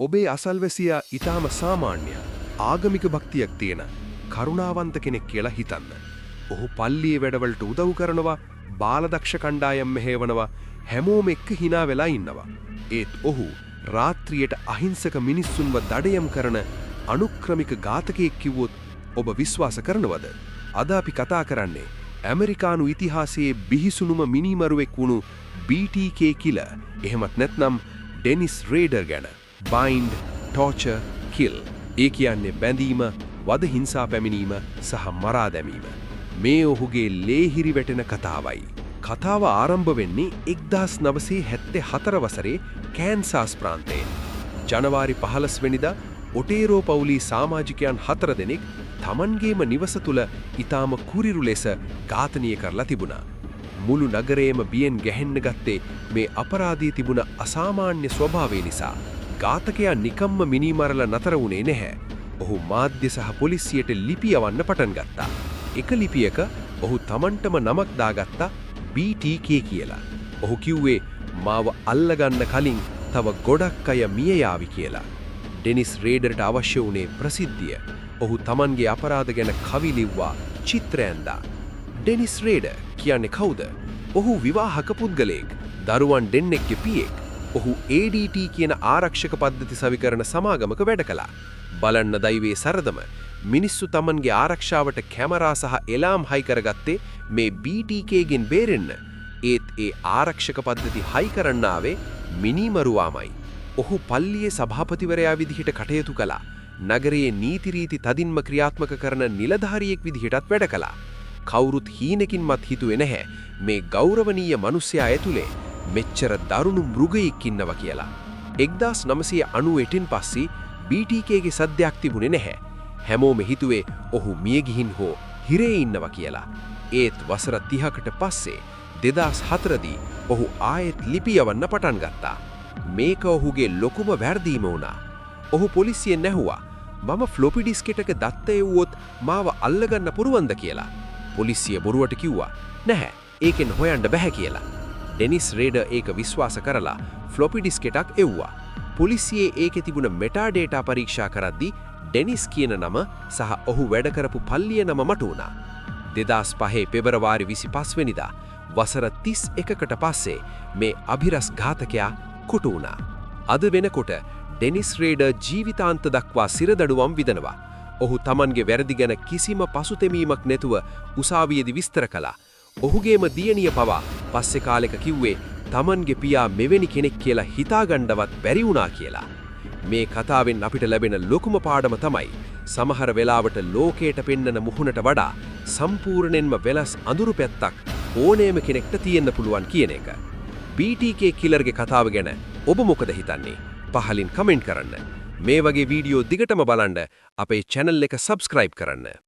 ඔබේ අසල්වැසියා ඊටාම සාමාන්‍ය ආගමික භක්තියක් තියෙන කරුණාවන්ත කෙනෙක් කියලා හිතන්න. ඔහු පල්ලියේ වැඩවලට උදව් කරනවා, බාලදක්ෂ කණ්ඩායම් මෙහෙවනවා, හැමෝම එක්ක hina වෙලා ඉන්නවා. ඒත් ඔහු රාත්‍රියට අහිංසක මිනිස්සුන්ව දඩයම් කරන අනුක්‍රමික ඝාතකයෙක් කිව්වොත් ඔබ විශ්වාස කරනවද? අද අපි කතා කරන්නේ ඇමරිකානු ඉතිහාසයේ බිහිසුණුම මිනිමරුවෙක් වුණු BTK කිලර්. එහෙමත් නැත්නම් ඩෙනිස් රේඩර් ගැන. bind, torture, kill. ඒ කියන්නේ බැඳීම, වද හිංසා පැමිණීම සහ මරා දැමීම. මේ ඔහුගේ ලේහිරි වැටෙන කතාවයි. කතාව ආරම්භ වෙන්නේ 1974 වසරේ කෑන්සාස් ප්‍රාන්තයේ. ජනවාරි 15 වෙනිදා ඔටේරෝ පවුලේ සමාජිකයන් 4 දෙනෙක් තමන්ගේම නිවස තුල ඊටාම කුරිරු ලෙස ඝාතනය කරලා තිබුණා. මුළු නගරයේම බියෙන් ගැහෙන්න ගත්තේ මේ අපරාධී තිබුණ අසාමාන්‍ය ස්වභාවය නිසා. ඝාතකයා නිකම්ම මිනිමරලා නතර වුණේ නැහැ. ඔහු මාධ්‍ය සහ පොලිසියට ලිපි යවන්න පටන් ගත්තා. එක ලිපියක ඔහු තමන්ටම නමක් දාගත්තා BTK කියලා. ඔහු කිව්වේ මාව අල්ලගන්න කලින් තව ගොඩක් අය මිය යාවි කියලා. ඩෙනිස් රේඩර්ට අවශ්‍ය වුණේ ප්‍රසිද්ධිය. ඔහු තමන්ගේ අපරාධ ගැන කවි ලිව්වා, චිත්‍ර ඇඳා. ඩෙනිස් රේඩර් කියන්නේ කවුද? ඔහු විවාහක පුද්ගලයෙක්, දරුවන් දෙන්නෙක්ගේ පියෙක්. ඔහු ADT කියන ආරක්ෂක පද්ධති සවිකරන සමාගමක වැඩ කළා. බලන්න දෛවයේ සරදම, මිනිස්සු තමන්ගේ ආරක්ෂාවට කැමරා සහ එලාම් හයි කරගත්තේ මේ BTK ගෙන් බේරෙන්න. ඒත් ඒ ආරක්ෂක පද්ධති හයි කරන්න ආවේ මිනිමරුවාමයි. ඔහු පල්ලියේ සභාපතිවරයා විදිහට කටයුතු කළා. නගරයේ නීති රීති තදින්ම ක්‍රියාත්මක කරන නිලධාරියෙක් විදිහටත් වැඩ කළා. කවුරුත් හීනකින්වත් හිතුවේ නැහැ මේ ගෞරවනීය මිනිසයා ඇතුලේ මෙච්චර දරුණු මෘගයෙක් ඉන්නවා කියලා. 1998න් පස්සේ BTKගේ සද්දයක් තිබුණේ නැහැ. හැමෝම හිතුවේ ඔහු මිය ගිහින් හෝ හිරේ ඉන්නවා කියලා. ඒත් වසර 30කට පස්සේ 2004 දී ඔහු ආයෙත් ලිපි යවන්න පටන් ගත්තා. මේක ඔහුගේ ලොකුම වැරදීම වුණා. ඔහු පොලිසියෙන් ඇහුවා මම ෆ්ලොපි ඩිස්කෙට් එක දත්ත එව්වොත් මාව අල්ලගන්න පුරුවන්ද කියලා. පොලිසිය බොරුවට කිව්වා නැහැ, ඒකෙන් හොයන්න බෑ කියලා. ඩෙනිස් රේඩර් ඒක විශ්වාස කරලා ෆ්ලොපි ඩිස්කෙටක් එව්වා. පොලිසියේ ඒකේ තිබුණ මෙටා ඩේටා පරීක්ෂා කරද්දී ඩෙනිස් කියන නම සහ ඔහු වැඩ කරපු පල්ලිය නම මට වුණා. 2005 පෙබරවාරි 25 වෙනිදා වසර 31කට පස්සේ මේ අභිරස් ඝාතකයා කුටු වුණා. අද වෙනකොට ඩෙනිස් රේඩර් ජීවිතාන්ත දක්වා සිරදඬුවම් විඳිනවා. ඔහු තමන්ගේ වැරදි ගැන කිසිම පසුතැමීමක් නැතුව උසාවියේදී විස්තර කළා. ඔහුගේම දියණිය පවා පස්සේ කාලෙක කිව්වේ තමන්ගේ පියා මෙවැනි කෙනෙක් කියලා හිතාගන්නවත් බැරි වුණා කියලා. මේ කතාවෙන් අපිට ලැබෙන ලොකුම පාඩම තමයි සමහර වෙලාවට ලෝකයට පෙන්නන මුහුණට වඩා සම්පූර්ණයෙන්ම වෙනස් අඳුරු පැත්තක් ඕනෑම කෙනෙක්ට තියෙන්න පුළුවන් කියන එක. BTK කිලර්ගේ කතාව ගැන ඔබ මොකද හිතන්නේ? පහලින් කමෙන්ට් කරන්න. මේ වගේ වීඩියෝ දිගටම බලන්න අපේ channel එක subscribe කරන්න.